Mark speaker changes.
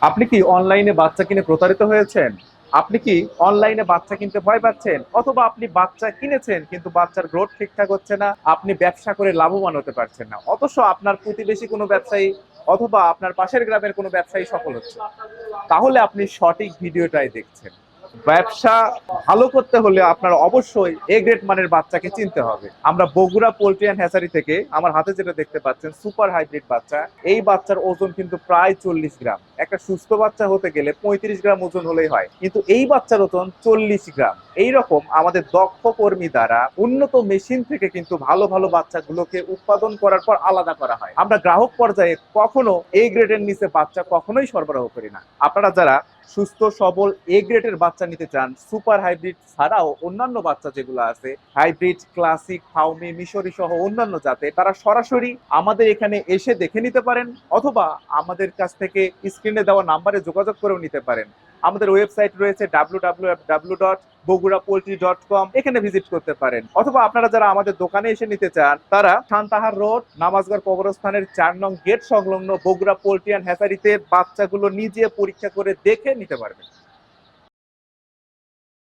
Speaker 1: আপনি কি অনলাইনে বাচ্চা কিনে প্রতারিত হয়েছেন? আপনি কি অনলাইনে বাচ্চা কিনতে ভয় পাচ্ছেন, অথবা আপনি বাচ্চা কিনেছেন কিন্তু বাচ্চার গ্রোথ ঠিকঠাক হচ্ছে না, আপনি ব্যবসা করে লাভবান হতে পারছেন না, অথচ আপনার প্রতিবেশী কোনো ব্যবসায়ী অথবা আপনার পাশের গ্রামের কোনো ব্যবসায়ী সফল হচ্ছে? তাহলে আপনি সঠিক ভিডিওটাই দেখছেন। ব্যবসা ভালো করতে হলে আপনার অবশ্যই এ গ্রেড মানের বাচ্চাকে চিনতে হবে। আমরা বগুড়া পোল্ট্রি অ্যান্ড হ্যাচারি থেকে আমার হাতে যেটা দেখতে পাচ্ছেন সুপার হাইব্রিড বাচ্চা। এই বাচ্চার ওজন কিন্তু প্রায় 40 গ্রাম। একটা সুস্থ বাচ্চা হতে গেলে 35 গ্রাম ওজন হলেই হয়, কিন্তু এই বাচ্চার ওজন 40 গ্রাম। এইরকম আমাদের দক্ষ কর্মী দ্বারা উন্নত মেশিন থেকে কিন্তু ভালো ভালো বাচ্চাগুলোকে উৎপাদন করার পর আলাদা করা হয়। আমরা গ্রাহক পর্যায়ে কখনো এ গ্রেডের নিচে বাচ্চা কখনোই সরবরাহ করি না। আপনারা যারা সুস্থ সবল এ গ্রেডের বাচ্চা নিতে চান, সুপার হাইব্রিড ছাড়াও অন্যান্য বাচ্চা যেগুলো আছে, হাইব্রিড, ক্লাসিক, ফাউমি, মিশরি সহ অন্যান্য জাতে, তারা সরাসরি আমাদের এখানে এসে দেখে নিতে পারেন, অথবা আমাদের কাছ থেকে স্ক্রিনে দেওয়া নাম্বারে যোগাযোগ করেও নিতে পারেন। আমাদের ওয়েবসাইট রয়েছে www.bogurapoultry.com, এখানে ভিজিট করতে পারেন। অথবা আপনারা যারা আমাদের দোকানে এসে নিতে চান, তারা সান্তাহার রোড, নামাজগড় কবরস্থানের 4 নং গেট সংলগ্ন বগুড়া পোল্ট্রি অ্যান্ড হ্যাচারিতে বাচ্চাগুলো নিজে পরীক্ষা করে দেখে নিতে পারবেন।